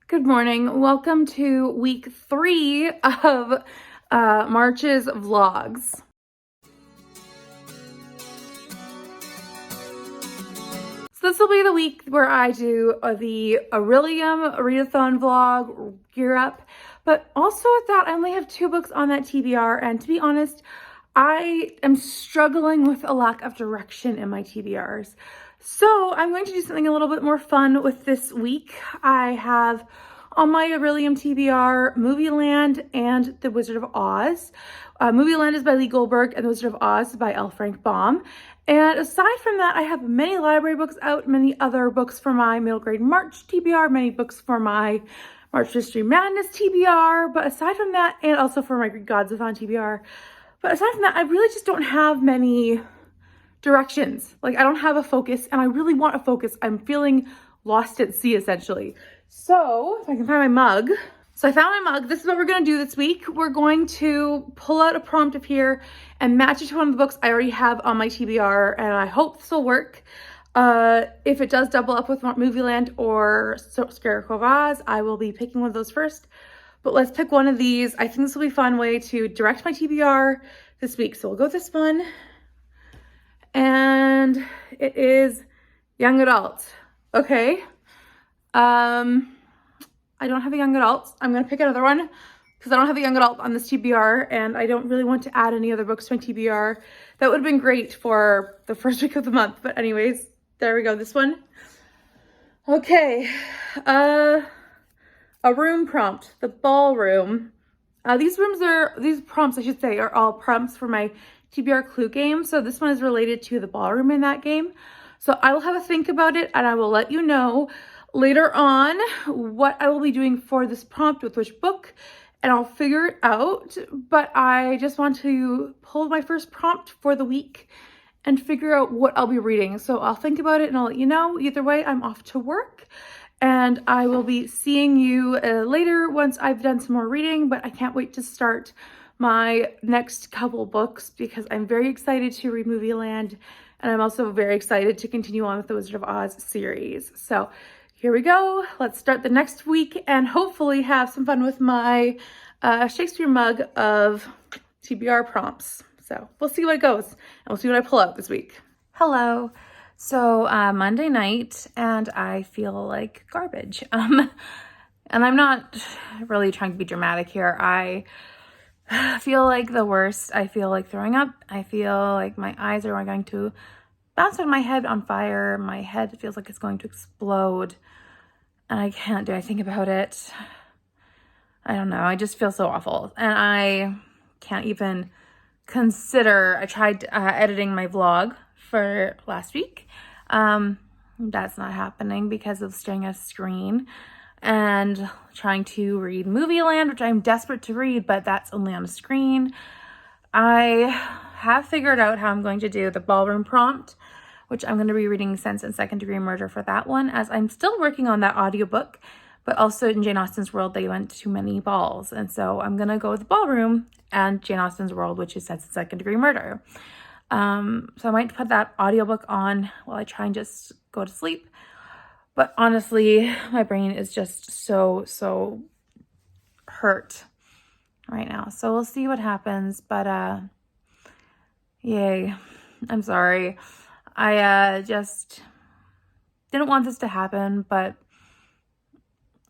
Good morning. Welcome to week 3 of March's vlogs. So this will be the week where I do the Aurelium readathon vlog, gear up. But also with that, I only have 2 books on that TBR. And to be honest, I am struggling with a lack of direction in my TBRs. So I'm going to do something a little bit more fun with this week. I have on my Aurelium TBR, Movieland and The Wizard of Oz. Movieland is by Lee Goldberg and The Wizard of Oz is by L. Frank Baum. And aside from that, I have many library books out, many other books for my middle grade March TBR, many books for my March Mystery Madness TBR. But aside from that, and also for my Greek Godsathon TBR, but aside from that, I really just don't have many directions. Like, I don't have a focus, and I really want a focus. I'm feeling lost at sea, essentially. So, if I can find my mug. So I found my mug. This is what we're going to do this week. We're going to pull out a prompt of here and match it to one of the books I already have on my TBR, and I hope this will work. If it does double up with Movieland or Scarecrow of Oz, I will be picking one of those first. But let's pick one of these. I think this will be a fun way to direct my TBR this week. So we'll go with this one. And it is young adult. Okay. I don't have a young adult. I'm going to pick another one because I don't have a young adult on this TBR, and I don't really want to add any other books to my TBR. That would have been great for the first week of the month. But anyways, there we go. This one. Okay. A room prompt. The ballroom. These prompts, I should say, are all prompts for my TBR clue game. So this one is related to the ballroom in that game. So I will have a think about it, and I will let you know later on what I will be doing for this prompt with which book, and I'll figure it out. But I just want to pull my first prompt for the week and figure out what I'll be reading. So I'll think about it and I'll let you know. Either way, I'm off to work, and I will be seeing you later once I've done some more reading. But I can't wait to start my next couple books because I'm very excited to read Movieland, and I'm also very excited to continue on with the Wizard of Oz series. So here we go. Let's start the next week and hopefully have some fun with my Shakespeare mug of TBR prompts. So we'll see what it goes, and we'll see what I pull out this week. Hello. So Monday night, and I feel like garbage. And I'm not really trying to be dramatic here. I feel like the worst. I feel like throwing up. I feel like my eyes are going to bounce out of my head on fire. My head feels like it's going to explode, and I can't do anything about it. I don't know. I just feel so awful, and I can't even consider. I tried editing my vlog for last week. That's not happening because of staring at a screen and trying to read Movieland, which I'm desperate to read, but that's only on a screen. I have figured out how I'm going to do the ballroom prompt, which I'm going to be reading Sense and Second Degree Murder for that one, as I'm still working on that audiobook, but also in Jane Austen's world, they went to many balls. And so I'm going to go with the ballroom and Jane Austen's world, which is Sense and Second Degree Murder. So I might put that audiobook on while I try and just go to sleep. But honestly, my brain is just so hurt right now. So we'll see what happens. But yay. I'm sorry. I just didn't want this to happen, but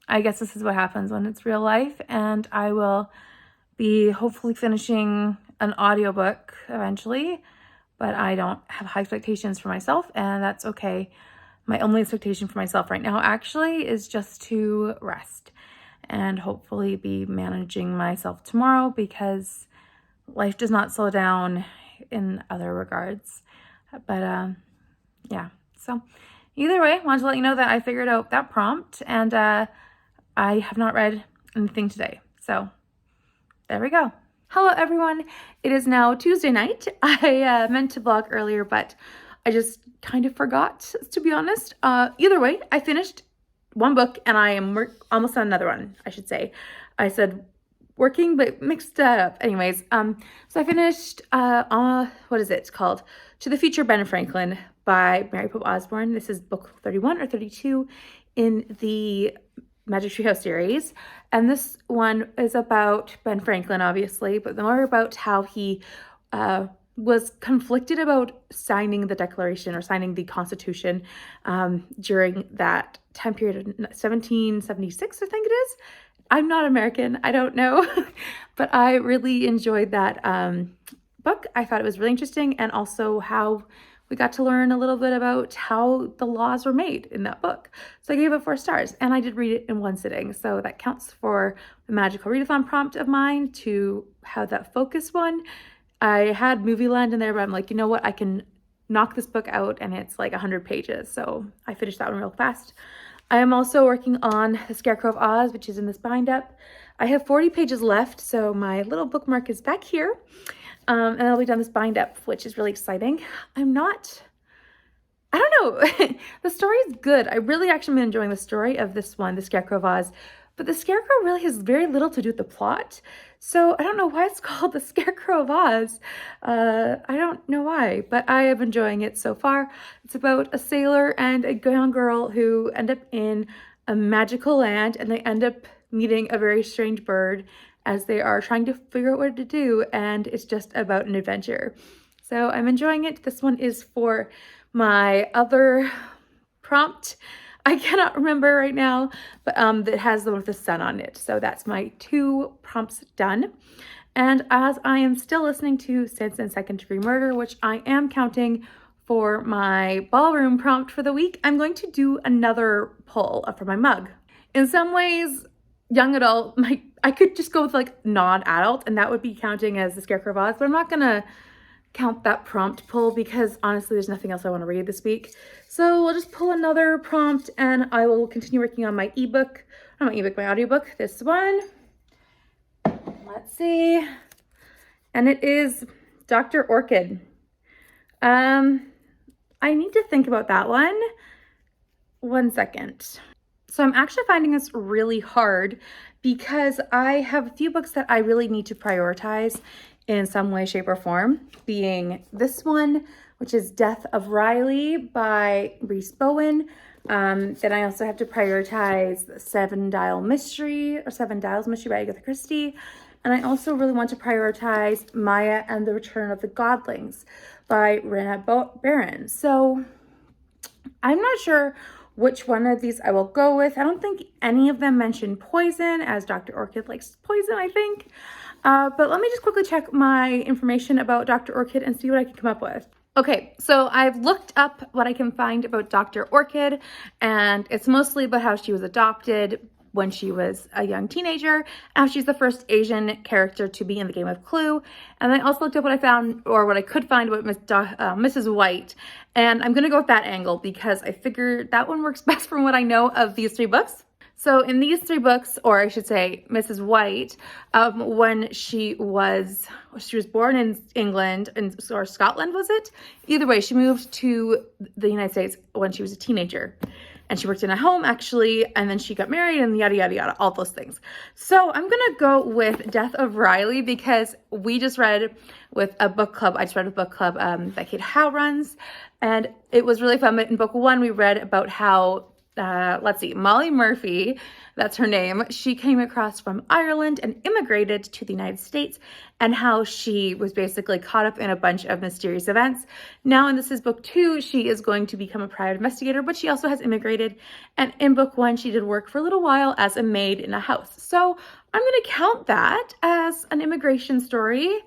I guess this is what happens when it's real life. And I will be hopefully finishing an audiobook eventually, but I don't have high expectations for myself, and that's okay. My only expectation for myself right now actually is just to rest and hopefully be managing myself tomorrow, because life does not slow down in other regards. But yeah, so either way, I wanted to let you know that I figured out that prompt, and I have not read anything today. So there we go. Hello everyone. It is now Tuesday night. I meant to vlog earlier, but I just kind of forgot, to be honest. Either way, I finished one book, and I am almost on another one, I should say. I said working, but mixed that up. Anyways, so I finished, what is it called? To the Future Ben Franklin by Mary Pope Osborne. This is book 31 or 32 in the Magic Treehouse series. And this one is about Ben Franklin, obviously, but more about how he was conflicted about signing the Declaration or signing the Constitution during that time period of 1776, I think it is. I'm not American, I don't know, but I really enjoyed that book. I thought it was really interesting, and also how we got to learn a little bit about how the laws were made in that book. So I gave it 4 stars, and I did read it in one sitting. So that counts for the magical readathon prompt of mine to have that focus one. I had Movie Land in there, but I'm like, you know what? I can knock this book out, and it's like 100 pages. So I finished that one real fast. I am also working on The Scarecrow of Oz, which is in this bind up. I have 40 pages left, so my little bookmark is back here. And I'll be done this bind up, which is really exciting. I don't know. The story is good. I really actually been enjoying the story of this one, The Scarecrow of Oz. But the Scarecrow really has very little to do with the plot. So I don't know why it's called The Scarecrow of Oz. I don't know why, but I am enjoying it so far. It's about a sailor and a young girl who end up in a magical land, and they end up meeting a very strange bird as they are trying to figure out what to do, and it's just about an adventure. So I'm enjoying it. This one is for my other prompt. I cannot remember right now, but that has the one with the sun on it. So that's my 2 prompts done. And as I am still listening to Sense and Second Degree Murder, which I am counting for my ballroom prompt for the week, I'm going to do another pull for my mug. In some ways, young adult, I could just go with like non-adult, and that would be counting as The Scarecrow of Oz, but I'm not gonna count that prompt pull because honestly there's nothing else I want to read this week. So we'll just pull another prompt, and I will continue working on my ebook, not my ebook, my audiobook, this one. Let's see. And it is Dr. Orchid. I need to think about that one. 1 second. So I'm actually finding this really hard because I have a few books that I really need to prioritize in some way, shape, or form, being this one, which is Death of Riley by Rhys Bowen. Then I also have to prioritize Seven Dials Mystery by Agatha Christie. And I also really want to prioritize Maya and the Return of the Godlings by Renat Barron. So I'm not sure which one of these I will go with. I don't think any of them mention poison, as Dr. Orchid likes poison, I think. But let me just quickly check my information about Dr. Orchid and see what I can come up with. Okay, so I've looked up what I can find about Dr. Orchid, and it's mostly about how she was adopted when she was a young teenager, and she's the first Asian character to be in the game of Clue. And I also looked up what I found, or what I could find about Mrs. White, and I'm gonna go with that angle because I figured that one works best from what I know of these 3 books. So in these 3 books, or I should say Mrs. White, when she was born in England, or Scotland, was it? Either way, she moved to the United States when she was a teenager. And she worked in a home, actually, and then she got married and yada, yada, yada, all those things. So I'm going to go with Death of Riley because we just read with a book club. I just read a book club that Kate Howe runs, and it was really fun. But in book 1, we read about how Molly Murphy, that's her name, she came across from Ireland and immigrated to the United States, and how she was basically caught up in a bunch of mysterious events. Now, and this is book 2, she is going to become a private investigator, but she also has immigrated. And in book 1, she did work for a little while as a maid in a house. So I'm going to count that as an immigration story.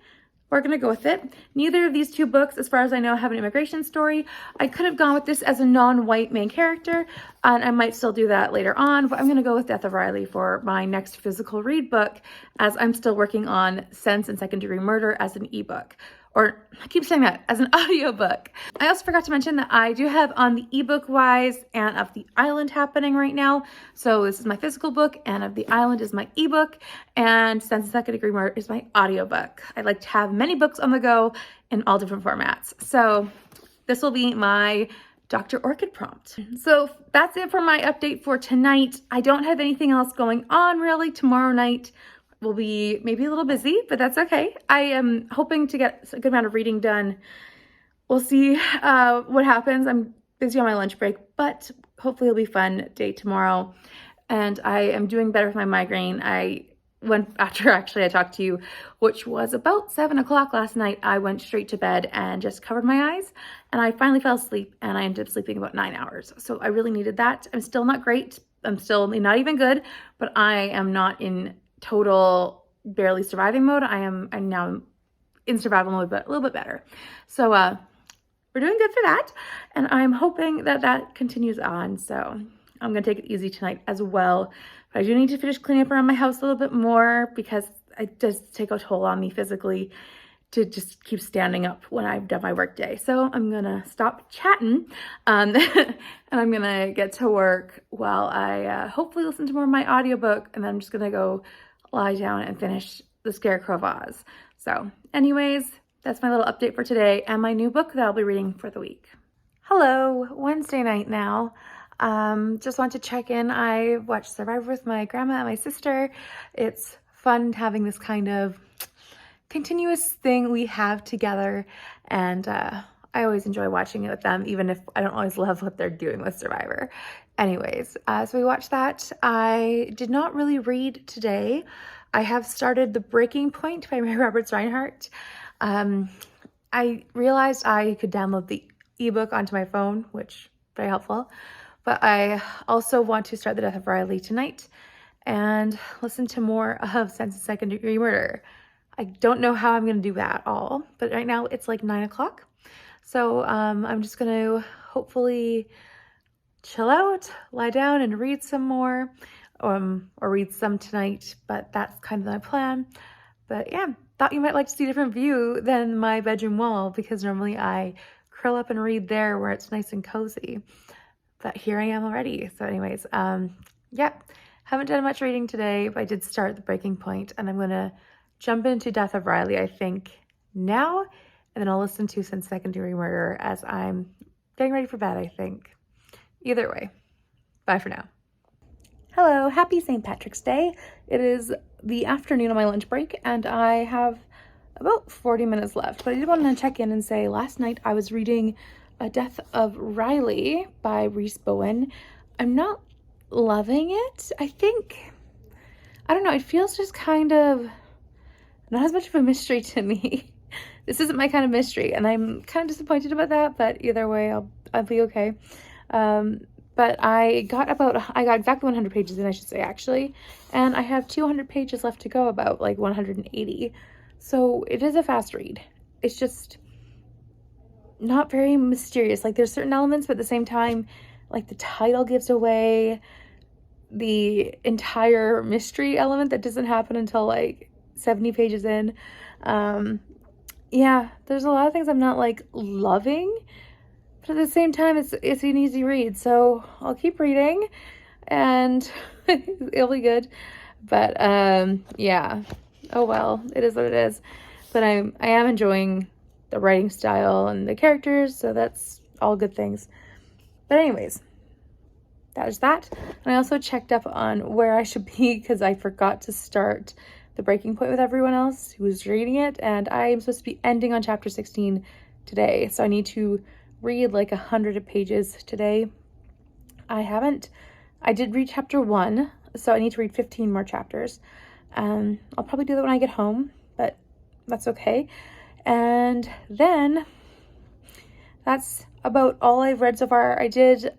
We're going to go with it. Neither of these 2 books, as far as I know, have an immigration story. I could have gone with this as a non-white main character, and I might still do that later on, but I'm going to go with Death of Riley for my next physical read book, as I'm still working on Sense and Second Degree Murder as an ebook. Or I keep saying that, as an audiobook. I also forgot to mention that I do have On the Ebook Wise and Of the Island happening right now. So this is my physical book, and Of the Island is my ebook, and Sense and Second Degree Murder is my audiobook. I like to have many books on the go in all different formats. So this will be my Dr. Orchid prompt. So that's it for my update for tonight. I don't have anything else going on really. Tomorrow night will be maybe a little busy, but that's okay. I am hoping to get a good amount of reading done. We'll see what happens. I'm busy on my lunch break, but hopefully it'll be a fun day tomorrow. and I am doing better with my migraine. I went after actually I talked to you, which was about 7 o'clock last night. I went straight to bed and just covered my eyes, and I finally fell asleep, and I ended up sleeping about 9 hours. So I really needed that. I'm still not great. I'm still not even good, but I am not in total barely surviving mode. I'm now in survival mode, but a little bit better. So we're doing good for that, and I'm hoping that that continues on. So I'm gonna take it easy tonight as well. But I do need to finish cleaning up around my house a little bit more because it does take a toll on me physically to just keep standing up when I've done my work day. So I'm gonna stop chatting and I'm gonna get to work while I hopefully listen to more of my audiobook, and then I'm just gonna go lie down and finish the Scarecrow of Oz. So anyways, that's my little update for today and my new book that I'll be reading for the week. Hello, Wednesday night now. Just want to check in. I watched Survivor with my grandma and my sister. It's fun having this kind of continuous thing we have together, and I always enjoy watching it with them, even if I don't always love what they're doing with Survivor. Anyways, so we watched that. I did not really read today. I have started The Breaking Point by Mary Roberts Reinhardt. I realized I could download the ebook onto my phone, which very helpful. But I also want to start The Death of Riley tonight and listen to more of Sense and Second Degree Murder. I don't know how I'm going to do that all, but right now it's like 9 o'clock. So I'm just going to hopefully chill out, lie down and read some more, or read some tonight, but that's kind of my plan. But yeah, thought you might like to see a different view than my bedroom wall, because normally I curl up and read there where it's nice and cozy. But here I am already. So anyways, yeah, haven't done much reading today, but I did start The Breaking Point, and I'm going to jump into Death of Riley, I think, now, and then I'll listen to Since Second Degree Murder as I'm getting ready for bed, I think. Either way, bye for now. Hello, happy St. Patrick's Day. It is the afternoon on my lunch break, and I have about 40 minutes left, but I did want to check in and say last night I was reading Death of Riley by Rhys Bowen. I'm not loving it. I don't know, it feels just kind of not as much of a mystery to me. This isn't my kind of mystery, and I'm kind of disappointed about that, but either way, I'll be okay. But I got exactly 100 pages in, I should say, actually, and I have 200 pages left to go, about like 180. So it is a fast read. It's just not very mysterious. Like, there's certain elements, but at the same time, like, the title gives away the entire mystery element that doesn't happen until like 70 pages in. Yeah, there's a lot of things I'm not like loving, but at the same time, it's an easy read, so I'll keep reading and it'll be good. But yeah, oh well, it is what it is. But I am enjoying the writing style and the characters, so that's all good things. But anyways, that is that. And I also checked up on where I should be, because I forgot to start The Breaking Point with everyone else who was reading it, and I am supposed to be ending on chapter 16 today, so I need to read like 100 pages today. I did read chapter 1, so I need to read 15 more chapters. I'll probably do that when I get home, but that's okay. And then that's about all I've read so far. I did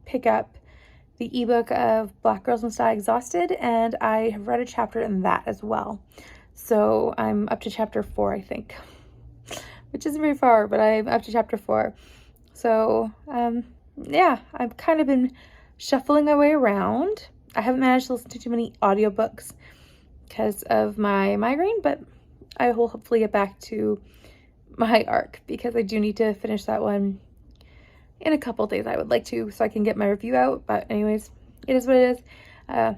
pick up the ebook of Black Girls Must Die Exhausted, and I have read a chapter in that as well. So I'm up to chapter 4, I think, which isn't very far, but I'm up to chapter 4. So yeah, I've kind of been shuffling my way around. I haven't managed to listen to too many audiobooks because of my migraine, but I will hopefully get back to my arc, because I do need to finish that one in a couple days. I would like to, so I can get my review out. But anyways, it is what it is.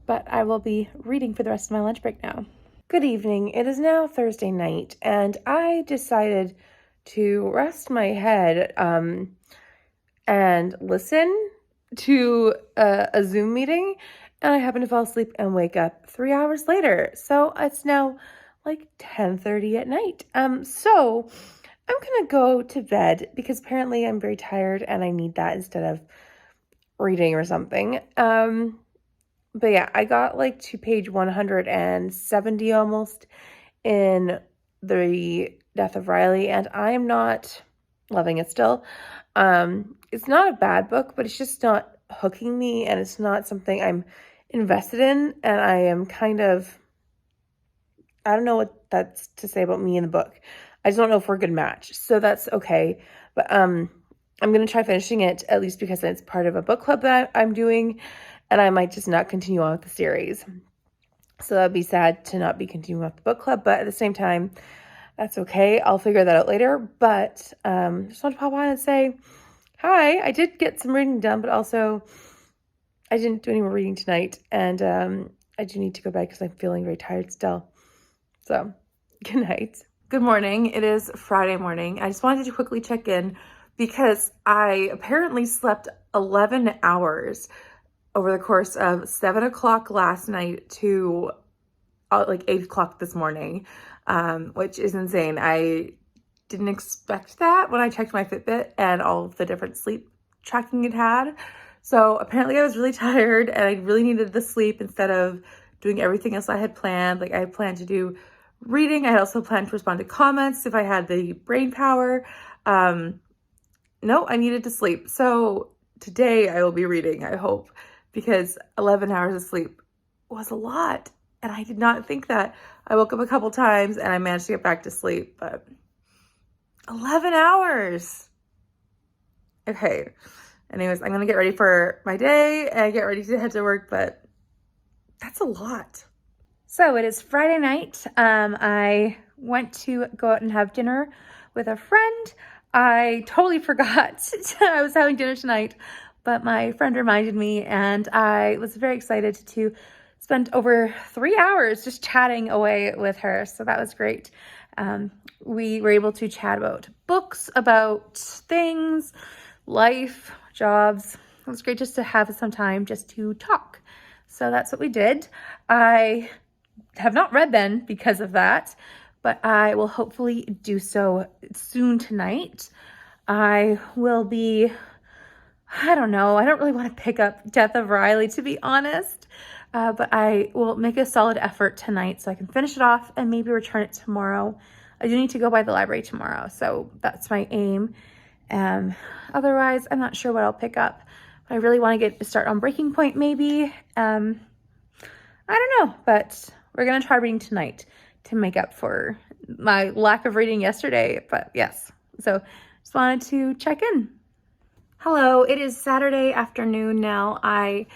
But I will be reading for the rest of my lunch break now. Good evening. It is now Thursday night, and I decided to rest my head and listen to a Zoom meeting, and I happened to fall asleep and wake up 3 hours later. So it's now like 10:30 at night. So I'm gonna go to bed, because apparently I'm very tired and I need that instead of reading or something. But yeah, I got like to page 170 almost in The Death of Riley, and I am not loving it still. It's not a bad book, but it's just not hooking me, and it's not something I'm invested in, and I am kind of, I don't know what that's to say about me in the book. I just don't know if we're a good match, so that's okay. But I'm going to try finishing it, at least because it's part of a book club that I'm doing, and I might just not continue on with the series. So that'd be sad to not be continuing with the book club, but at the same time, that's okay. I'll figure that out later. But just want to pop on and say, hi, I did get some reading done, but also I didn't do any more reading tonight, and I do need to go bed because I'm feeling very tired still. So, good night. Good morning. It is Friday morning. I just wanted to quickly check in because I apparently slept 11 hours over the course of 7 o'clock last night to like 8 o'clock this morning, which is insane. I didn't expect that when I checked my Fitbit and all of the different sleep tracking it had. So apparently I was really tired and I really needed the sleep instead of doing everything else I had planned. Like I had planned to do reading. I had also planned to respond to comments if I had the brain power. No, I needed to sleep. So today I will be reading, I hope, because 11 hours of sleep was a lot. And I did not think that. I woke up a couple times and I managed to get back to sleep, but 11 hours. Okay. Anyways, I'm going to get ready for my day and get ready to head to work, but that's a lot. So it is Friday night. I went to go out and have dinner with a friend. I totally forgot I was having dinner tonight, but my friend reminded me and I was very excited to spend over 3 hours just chatting away with her. So that was great. We were able to chat about books, about things, life, jobs. It was great just to have some time just to talk. So that's what we did. I have not read then because of that, but I will hopefully do so soon tonight. I will be, I don't know, I don't really want to pick up Death of Riley, to be honest, but I will make a solid effort tonight so I can finish it off and maybe return it tomorrow. I do need to go by the library tomorrow, so that's my aim. Otherwise, I'm not sure what I'll pick up, but I really want to start on Breaking Point maybe. I don't know, but we're going to try reading tonight to make up for my lack of reading yesterday, but yes. So just wanted to check in. Hello, it is Saturday afternoon now. I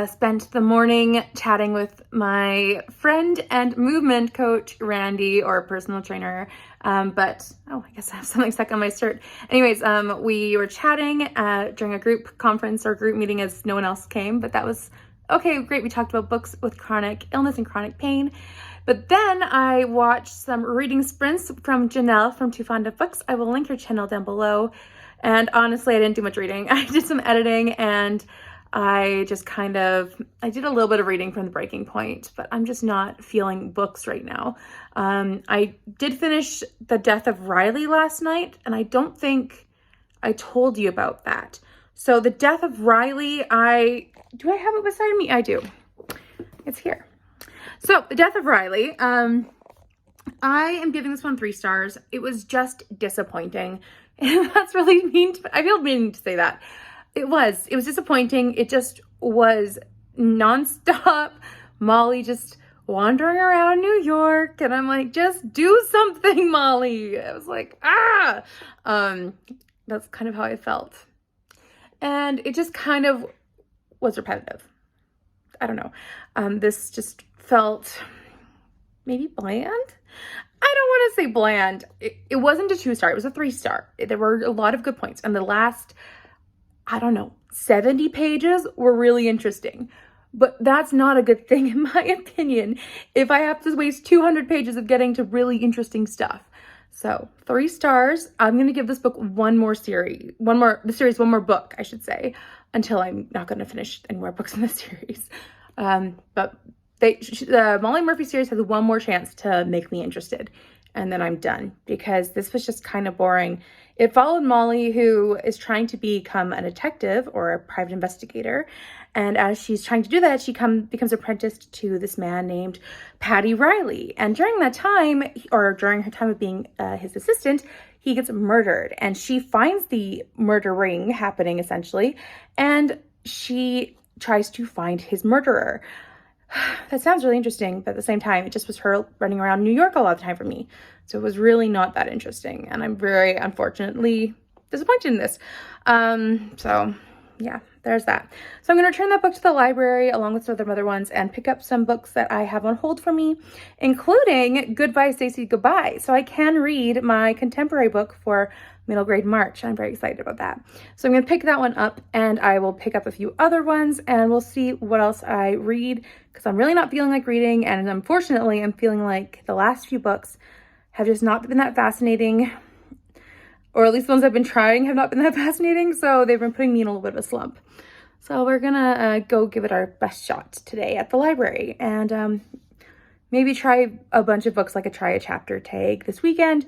spent the morning chatting with my friend and movement coach, Randy, or personal trainer. But, oh, I guess I have something stuck on my shirt. Anyways, we were chatting during a group conference or group meeting as no one else came, but that was okay, great. We talked about books with chronic illness and chronic pain. But then I watched some reading sprints from Janelle from Too Fond of Books. I will link her channel down below. And honestly, I didn't do much reading. I did some editing and I just I did a little bit of reading from the Breaking Point, but I'm just not feeling books right now. I did finish The Death of Riley last night, and I don't think I told you about that. So The Death of Riley, do I have it beside me? I do. It's here. So The Death of Riley, I am giving this one 3 stars. It was just disappointing. And that's really mean. I feel mean to say that. It was disappointing. It just was nonstop. Molly just wandering around New York. And I'm like, just do something, Molly. I was like, ah. That's kind of how I felt. And it just kind of was repetitive. I don't know. This just felt maybe bland. I don't want to say bland. It wasn't a 2-star. It was a 3-star. There were a lot of good points. And the last, I don't know, 70 pages were really interesting. But that's not a good thing in my opinion if I have to waste 200 pages of getting to really interesting stuff. So 3 stars. I'm going to give this book one more book, I should say, until I'm not going to finish any more books in the series. But the Molly Murphy series has one more chance to make me interested, and then I'm done because this was just kind of boring. It followed Molly, who is trying to become a detective or a private investigator. And as she's trying to do that, she becomes apprenticed to this man named Patty Riley. And during that time, or during her time of being his assistant, he gets murdered. And she finds the murder ring happening, essentially. And she tries to find his murderer. That sounds really interesting, but at the same time, it just was her running around New York a lot of the time for me. So it was really not that interesting. And I'm very, unfortunately, disappointed in this. So yeah, there's that. So I'm going to return that book to the library along with some other ones and pick up some books that I have on hold for me, including Goodbye, Stacy, Goodbye. So I can read my contemporary book for middle grade March. I'm very excited about that. So I'm going to pick that one up, and I will pick up a few other ones, and we'll see what else I read, because I'm really not feeling like reading. And unfortunately, I'm feeling like the last few books have just not been that fascinating, or at least the ones I've been trying have not been that fascinating. So they've been putting me in a little bit of a slump. So we're gonna go give it our best shot today at the library, and maybe try a bunch of books, like try a chapter tag this weekend.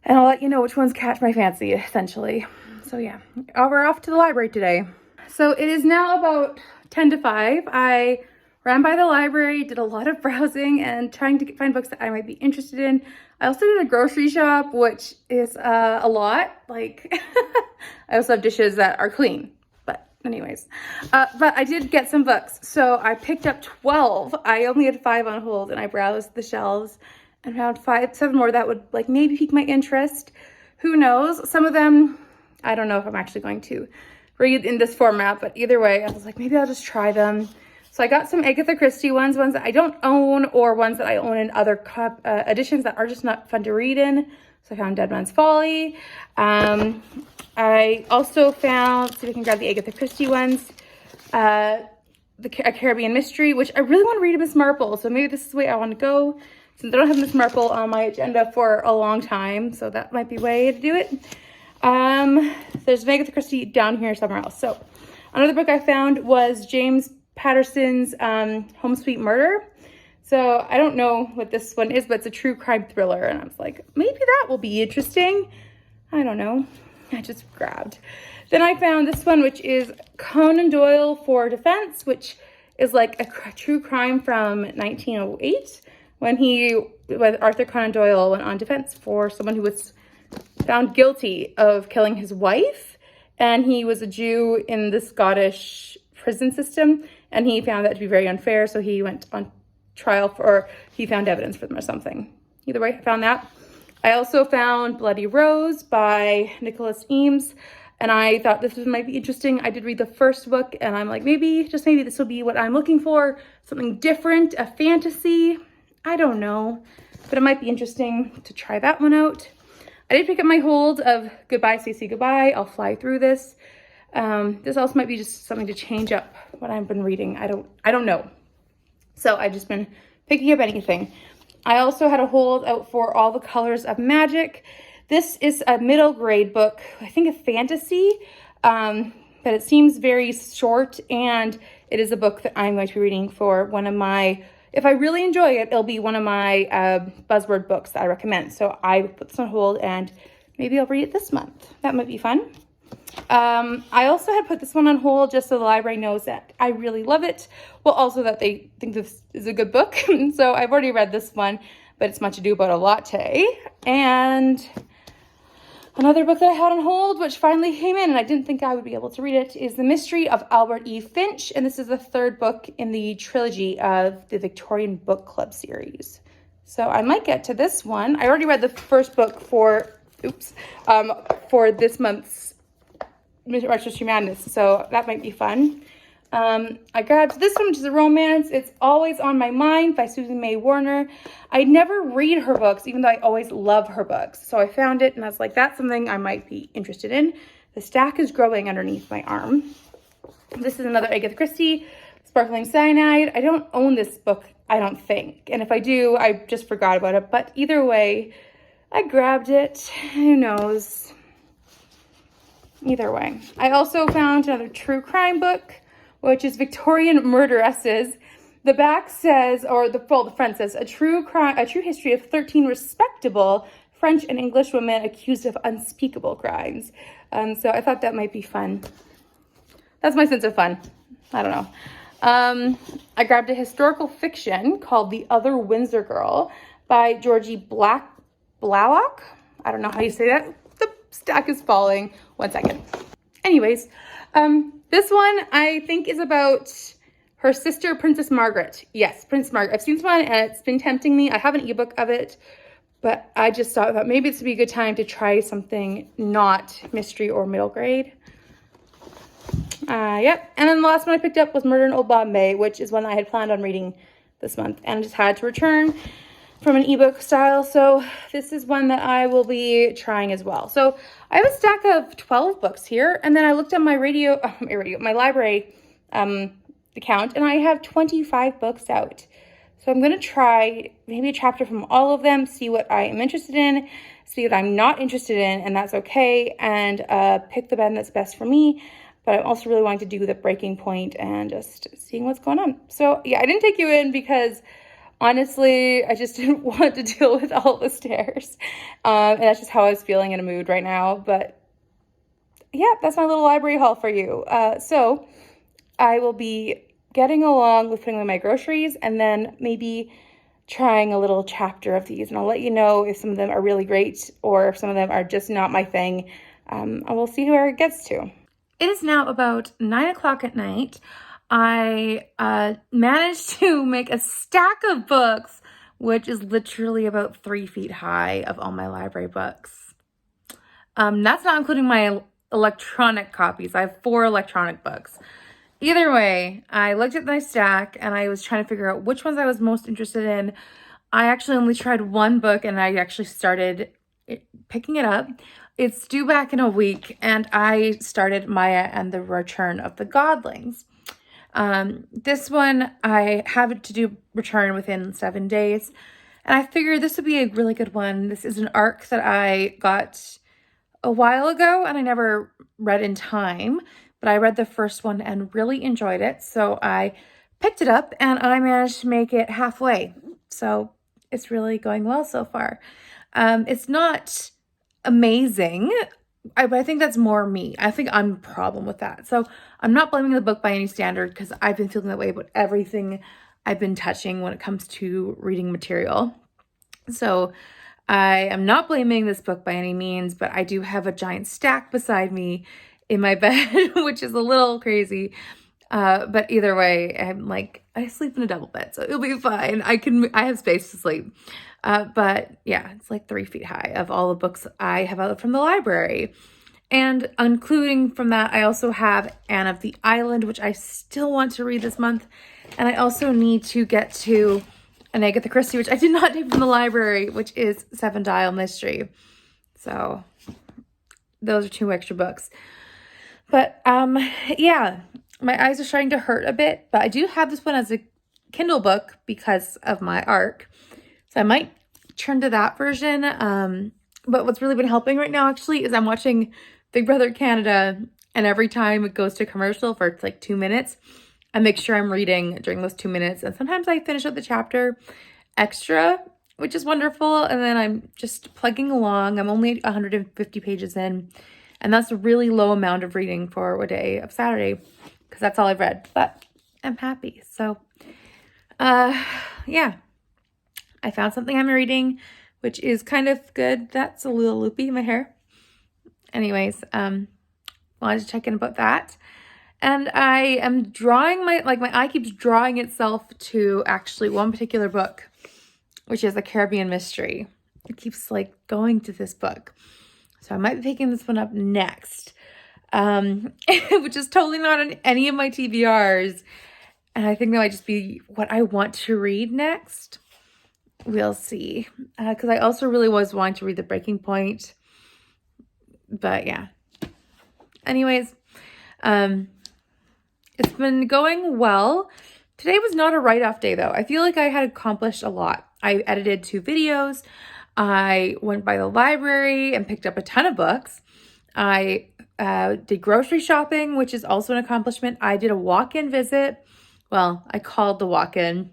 And I'll let you know which ones catch my fancy, essentially. So yeah, we're off to the library today. So it is now about 10 to 5. I ran by the library, did a lot of browsing and trying to find books that I might be interested in. I also did a grocery shop, which is a lot. Like, I also have dishes that are clean. But anyways, but I did get some books. So I picked up 12. I only had 5 on hold, and I browsed the shelves and found 7 more that would like maybe pique my interest. Who knows? Some of them, I don't know if I'm actually going to read in this format, but either way, I was like, maybe I'll just try them. So I got some Agatha Christie ones that I don't own, or ones that I own in other editions that are just not fun to read in. So I found Dead Man's Folly. I also found, see if I can grab the Agatha Christie ones, A Caribbean Mystery, which I really want to read Miss Marple. So maybe this is the way I want to go, since I don't have Miss Marple on my agenda for a long time. So that might be a way to do it. There's an Agatha Christie down here somewhere else. So another book I found was James Patterson's Home Sweet Murder. So I don't know what this one is, but it's a true crime thriller. And I was like, maybe that will be interesting. I don't know. I just grabbed. Then I found this one, which is Conan Doyle for Defense, which is like a true crime from 1908 when Arthur Conan Doyle went on defense for someone who was found guilty of killing his wife. And he was a Jew in the Scottish prison system, and he found that to be very unfair, so he went on trial or he found evidence for them or something. Either way, I found that. I also found Bloody Rose by Nicholas Eames, and I thought this might be interesting. I did read the first book, and I'm like, maybe, just maybe this will be what I'm looking for. Something different, a fantasy. I don't know, but it might be interesting to try that one out. I did pick up my hold of Goodbye, Stacey, Goodbye. I'll fly through this. This also might be just something to change up what I've been reading. I don't know. So I've just been picking up anything. I also had a hold out for All the Colors of Magic. This is a middle grade book, I think a fantasy, but it seems very short, and it is a book that I'm going to be reading for one of my, if I really enjoy it, it'll be one of my buzzword books that I recommend. So I put this on hold, and maybe I'll read it this month. That might be fun. I also had put this one on hold just so the library knows that I really love it. Well, also that they think this is a good book. So I've already read this one, but it's Much Ado About a Latte. And another book that I had on hold, which finally came in, and I didn't think I would be able to read it, is The Mystery of Albert E. Finch. And this is the 3rd book in the trilogy of the Victorian Book Club series. So I might get to this one. I already read the first book for this month's March Mystery Madness, so that might be fun. I grabbed this one, which is a romance. It's Always on My Mind by Susan May Warner. I never read her books, even though I always love her books. So I found it, and I was like, that's something I might be interested in. The stack is growing underneath my arm. This is another Agatha Christie, Sparkling Cyanide. I don't own this book, I don't think. And if I do, I just forgot about it. But either way, I grabbed it. Who knows? Either way. I also found another true crime book, which is Victorian Murderesses. The back says, or the front says, a true history of 13 respectable French and English women accused of unspeakable crimes. So I thought that might be fun. That's my sense of fun. I don't know. I grabbed a historical fiction called The Other Windsor Girl by Georgie Blalock. I don't know how you say that. The stack is falling. 1 second. Anyways, this one I think is about her sister, Princess Margaret. Yes, Princess Margaret. I've seen this one and it's been tempting me. I have an ebook of it, but I just thought maybe this would be a good time to try something not mystery or middle grade. Yep. And then the last one I picked up was Murder in Old Bombay, which is one I had planned on reading this month and I just had to return from an ebook style. So this is one that I will be trying as well. So I have a stack of 12 books here. And then I looked at my my library account, and I have 25 books out. So I'm going to try maybe a chapter from all of them, see what I am interested in, see what I'm not interested in, and that's okay, and pick the bend that's best for me. But I'm also really wanting to do the breaking point and just seeing what's going on. So yeah, I didn't take you in because honestly, I just didn't want to deal with all the stairs. And that's just how I was feeling in a mood right now. But yeah, that's my little library haul for you. So I will be getting along with putting away my groceries and then maybe trying a little chapter of these. And I'll let you know if some of them are really great or if some of them are just not my thing. And we'll see where it gets to. It is now about 9 o'clock at night. I managed to make a stack of books, which is literally about 3 feet high of all my library books. That's not including my electronic copies. I have 4 electronic books. Either way, I looked at my stack and I was trying to figure out which ones I was most interested in. I actually only tried one book and I actually started picking it up. It's due back in a week and I started Maya and the Return of the Godlings. This one I have it to do return within 7 days. And I figured this would be a really good one. This is an arc that I got a while ago and I never read in time, but I read the first one and really enjoyed it. So I picked it up and I managed to make it halfway. So it's really going well so far. It's not amazing, but I think that's more me. I think I'm a problem with that. So I'm not blaming the book by any standard because I've been feeling that way about everything I've been touching when it comes to reading material. So I am not blaming this book by any means, but I do have a giant stack beside me in my bed, which is a little crazy. But either way, I sleep in a double bed, so it'll be fine. I have space to sleep. But yeah, it's like 3 feet high of all the books I have out from the library. And including from that, I also have Anne of the Island, which I still want to read this month. And I also need to get to an Agatha Christie, which I did not take from the library, which is Seven Dial Mystery. So those are 2 extra books. But yeah, my eyes are starting to hurt a bit, but I do have this one as a Kindle book because of my ARC. So I might turn to that version. But what's really been helping right now actually is I'm watching Big Brother Canada, and every time it goes to commercial for like 2 minutes, I make sure I'm reading during those 2 minutes. And sometimes I finish up the chapter extra, which is wonderful. And then I'm just plugging along. I'm only 150 pages in. And that's a really low amount of reading for a day of Saturday because that's all I've read. But I'm happy. So, yeah. I found something I'm reading, which is kind of good. That's a little loopy in my hair. Anyways, wanted to check in about that. And I am drawing my eye keeps drawing itself to actually one particular book, which is a Caribbean mystery. It keeps like going to this book. So I might be picking this one up next, which is totally not on any of my TBRs. And I think that might just be what I want to read next. We'll see. Because I also really was wanting to read The Breaking Point. But yeah. Anyways, it's been going well. Today was not a write-off day though. I feel like I had accomplished a lot. I edited 2 videos. I went by the library and picked up a ton of books. I did grocery shopping, which is also an accomplishment. I did a walk-in visit. Well, I called the walk-in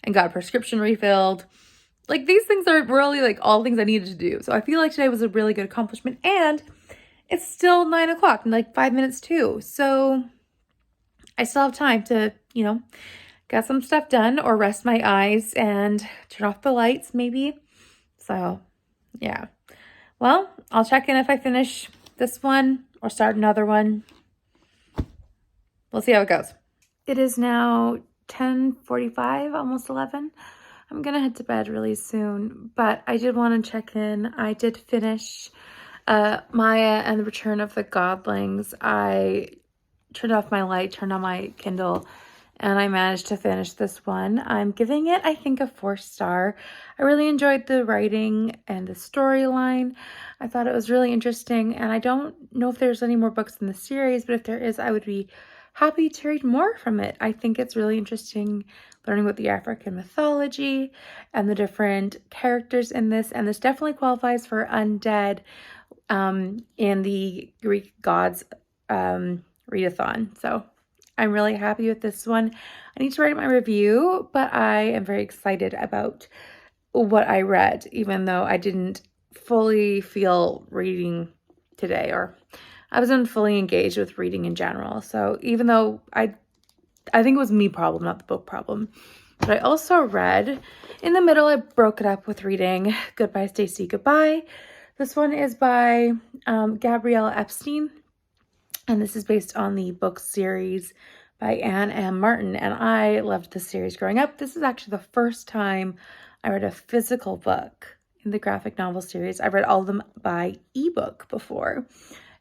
and got a prescription refilled. like these things are really like all things I needed to do. So I feel like today was a really good accomplishment, and it's still 9 o'clock in like 5 minutes too. So I still have time to, get some stuff done or rest my eyes and turn off the lights maybe. So yeah. Well, I'll check in if I finish this one or start another one. We'll see how it goes. It is now 10:45, almost 11. I'm going to head to bed really soon, but I did want to check in. I did finish Maya and the Return of the Godlings. I turned off my light, turned on my Kindle, and I managed to finish this one. I'm giving it, I think, a 4-star. I really enjoyed the writing and the storyline. I thought it was really interesting, and I don't know if there's any more books in the series, but if there is, I would be happy to read more from it. I think it's really interesting learning about the African mythology and the different characters in this, and this definitely qualifies for undead in the Greek gods readathon. So I'm really happy with this one. I need to write my review, but I am very excited about what I read, even though I didn't fully feel reading today, or I wasn't fully engaged with reading in general. So even though I think it was me problem, not the book problem. But I also read, in the middle, I broke it up with reading Goodbye, Stacy, Goodbye. This one is by Gabrielle Epstein. And this is based on the book series by Anne M. Martin. And I loved this series growing up. This is actually the first time I read a physical book in the graphic novel series. I've read all of them by ebook before.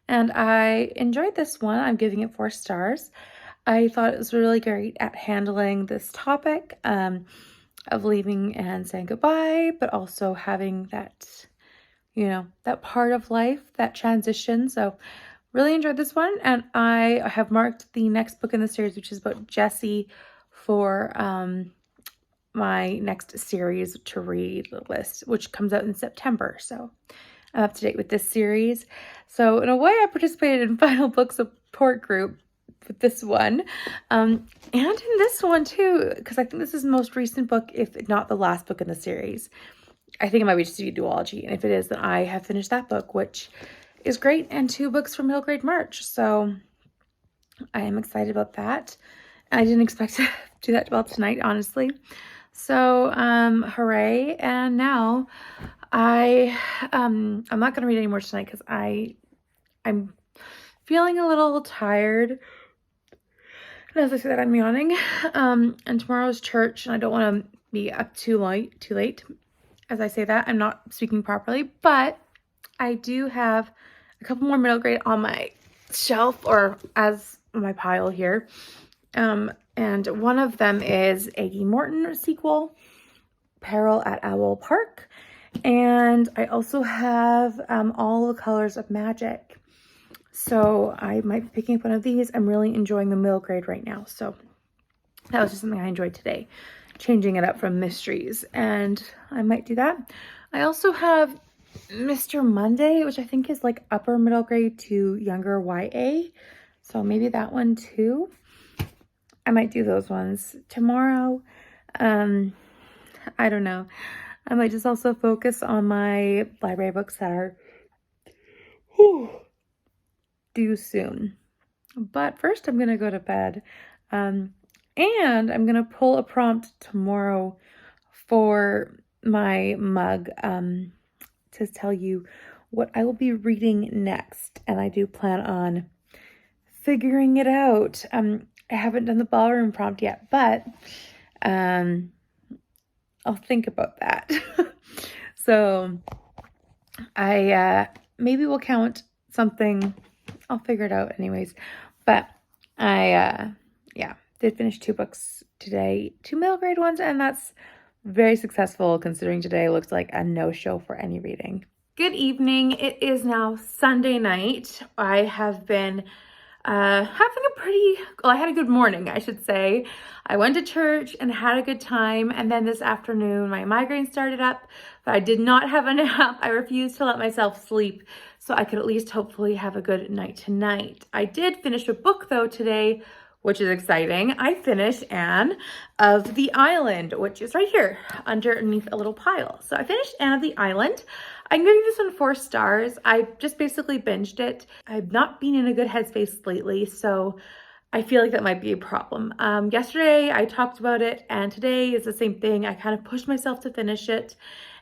And I enjoyed this one. I'm giving it 4 stars. I thought it was really great at handling this topic of leaving and saying goodbye, but also having that, that part of life, that transition. So really enjoyed this one, and I have marked the next book in the series, which is about Jessie, for my next series to read list, which comes out in September. So I'm up to date with this series. So in a way, I participated in Final Book Support Group with this one, and in this one too, because I think this is the most recent book, if not the last book in the series. I think it might be just a duology, and if it is, then I have finished that book, which is great, and 2 books from Middle Grade March. So I am excited about that. And I didn't expect to do that well tonight, honestly. So hooray. And now I'm not going to read any more tonight because I'm feeling a little tired. And as I say that, I'm yawning. And tomorrow's church, and I don't want to be up too late. As I say that, I'm not speaking properly, but I do have a couple more middle grade on my shelf, or as my pile here. And one of them is a Morton sequel, Peril at Owl Park. And I also have All the Colors of Magic. So I might be picking up one of these. I'm really enjoying the middle grade right now. So that was just something I enjoyed today, changing it up from mysteries. And I might do that. I also have Mr. Monday, which I think is like upper middle grade to younger YA. So maybe that one too. I might do those ones tomorrow. I don't know. I might just also focus on my library books that are due soon. But first I'm going to go to bed. And I'm going to pull a prompt tomorrow for my mug to tell you what I will be reading next. And I do plan on figuring it out. I haven't done the ballroom prompt yet, but I'll think about that. So I maybe we'll count something. I'll figure it out anyways. But I did finish 2 books today, 2 middle grade ones, and that's very successful considering today looks like a no-show for any reading. Good evening. It is now Sunday night. I have been I had a good morning, I should say. I went to church and had a good time, and then this afternoon my migraine started up, but I did not have a nap. I refused to let myself sleep so I could at least hopefully have a good night tonight. I did finish a book though today, which is exciting. I finished Anne of the Island, which is right here underneath a little pile. So I finished Anne of the Island. I'm giving this one 4 stars. I just basically binged it. I've not been in a good headspace lately, so I feel like that might be a problem. Yesterday I talked about it, and today is the same thing. I kind of pushed myself to finish it,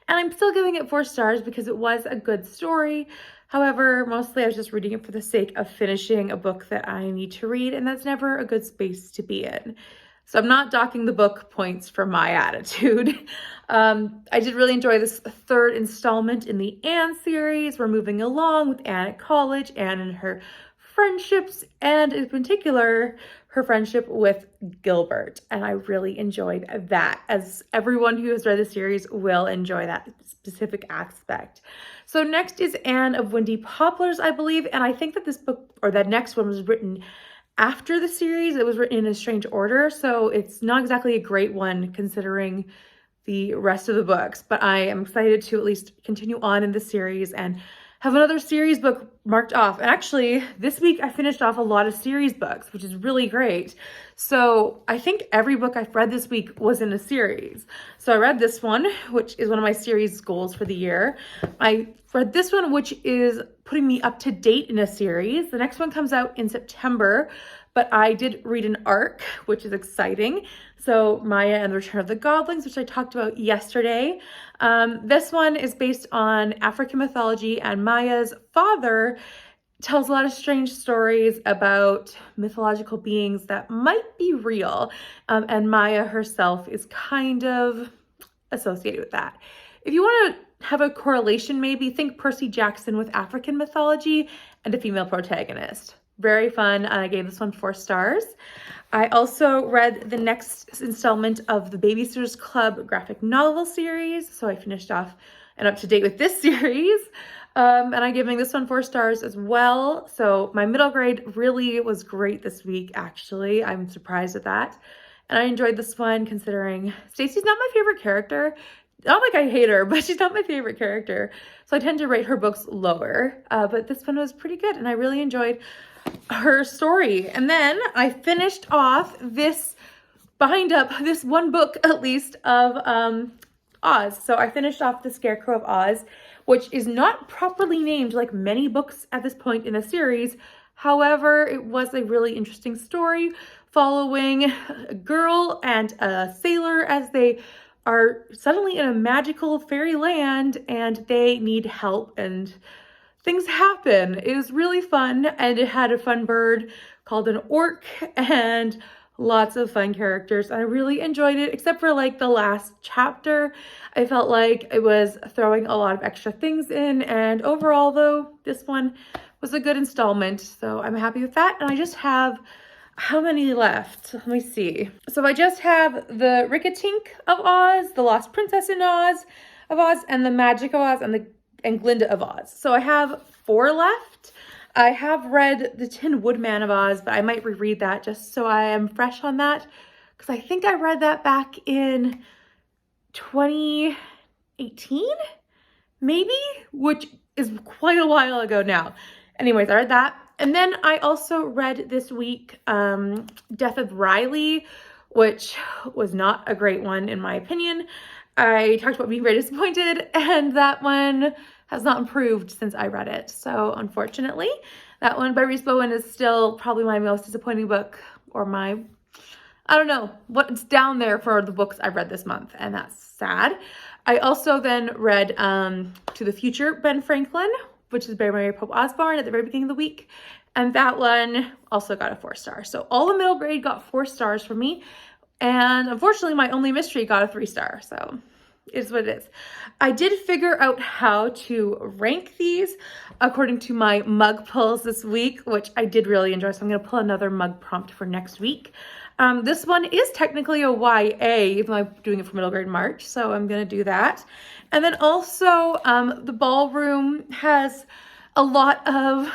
and I'm still giving it 4 stars because it was a good story. However, mostly I was just reading it for the sake of finishing a book that I need to read, and that's never a good space to be in. So I'm not docking the book points for my attitude. I did really enjoy this 3rd installment in the Anne series. We're moving along with Anne at college, Anne and her friendships, and in particular, her friendship with Gilbert. And I really enjoyed that, as everyone who has read the series will enjoy that specific aspect. So next is Anne of Wendy Poplars, I believe. And I think that this book, or that next one, was written after the series. It was written in a strange order, so it's not exactly a great one considering the rest of the books. But I am excited to at least continue on in the series and have another series book marked off. And actually, this week I finished off a lot of series books, which is really great. So I think every book I've read this week was in a series. So I read this one, which is one of my series goals for the year. I read this one, which is putting me up to date in a series. The next one comes out in September, but I did read an arc, which is exciting. So Maya and the Return of the Godlings, which I talked about yesterday. This one is based on African mythology, and Maya's father tells a lot of strange stories about mythological beings that might be real. And Maya herself is kind of associated with that. If you want to have a correlation, maybe think Percy Jackson with African mythology and a female protagonist. Very fun. I gave this one 4 stars. I also read the next installment of the Babysitters Club graphic novel series. So I finished off and up to date with this series. And I'm giving this one 4 stars as well. So my middle grade really was great this week, actually. I'm surprised at that. And I enjoyed this one considering Stacy's not my favorite character. Not like I hate her, but she's not my favorite character. So I tend to rate her books lower. But this one was pretty good, and I really enjoyed her story. And then I finished off this one book at least of Oz. So I finished off the Scarecrow of Oz, which is not properly named like many books at this point in the series. However, it was a really interesting story following a girl and a sailor as they are suddenly in a magical fairy land and they need help and things happen. It was really fun, and it had a fun bird called an orc and lots of fun characters. I really enjoyed it, except for like the last chapter. I felt like it was throwing a lot of extra things in, and overall though, this one was a good installment, so I'm happy with that. And I just have, how many left? Let me see. So I just have the Ricketink of Oz, the Lost Princess in Oz of Oz, and the Magic of Oz, and Glinda of Oz. So I have 4 left. I have read the Tin Woodman of Oz, but I might reread that just so I am fresh on that, because I think I read that back in 2018, maybe, which is quite a while ago now. Anyways, I read that. And then I also read this week Death of Riley, which was not a great one in my opinion. I talked about being very disappointed, and that one has not improved since I read it. So unfortunately, that one by Rhys Bowen is still probably my most disappointing book, or I don't know, what's down there for the books I've read this month, and that's sad. I also then read To the Future, Ben Franklin, which is by Mary Pope Osborne at the very beginning of the week. And that one also got a 4 star. So all the middle grade got 4 stars from me. And unfortunately, my only mystery got a 3 star. So it is what it is. I did figure out how to rank these according to my mug pulls this week, which I did really enjoy. So I'm going to pull another mug prompt for next week. This one is technically a YA, even though I'm doing it for middle grade March. So I'm going to do that. And then also the ballroom has a lot of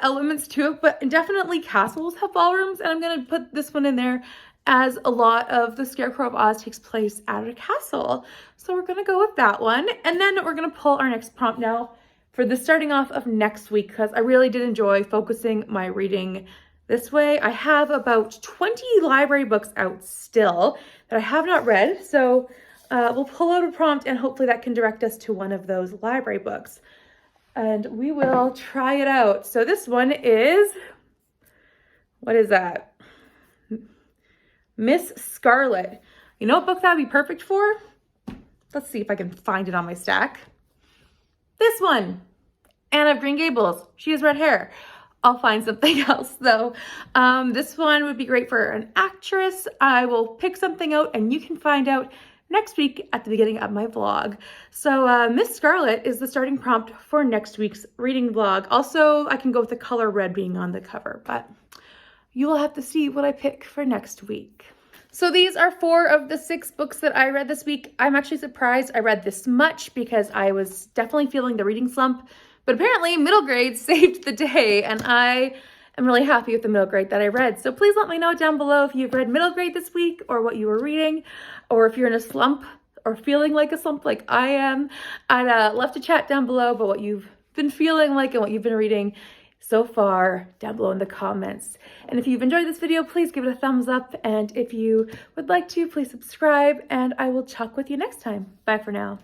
elements to it, but definitely castles have ballrooms, and I'm going to put this one in there as a lot of the Scarecrow of Oz takes place at a castle. So we're going to go with that one. And then we're going to pull our next prompt now for the starting off of next week, because I really did enjoy focusing my reading This way I have about 20 library books out still that I have not read. So we'll pull out a prompt and hopefully that can direct us to one of those library books. And we will try it out. So this one is, what is that? Miss Scarlet. You know what book that would be perfect for? Let's see if I can find it on my stack. This one, Anne of Green Gables. She has red hair. I'll find something else though. This one would be great for an actress. I will pick something out and you can find out next week at the beginning of my vlog. So Miss Scarlet is the starting prompt for next week's reading vlog. Also, I can go with the color red being on the cover, but you will have to see what I pick for next week. So these are 4 of the 6 books that I read this week. I'm actually surprised I read this much because I was definitely feeling the reading slump, but apparently middle grade saved the day and I am really happy with the middle grade that I read. So please let me know down below if you've read middle grade this week or what you were reading, or if you're in a slump or feeling like a slump like I am. I'd love to chat down below about what you've been feeling like and what you've been reading so far down below in the comments. And if you've enjoyed this video, please give it a thumbs up. And if you would like to, please subscribe and I will talk with you next time. Bye for now.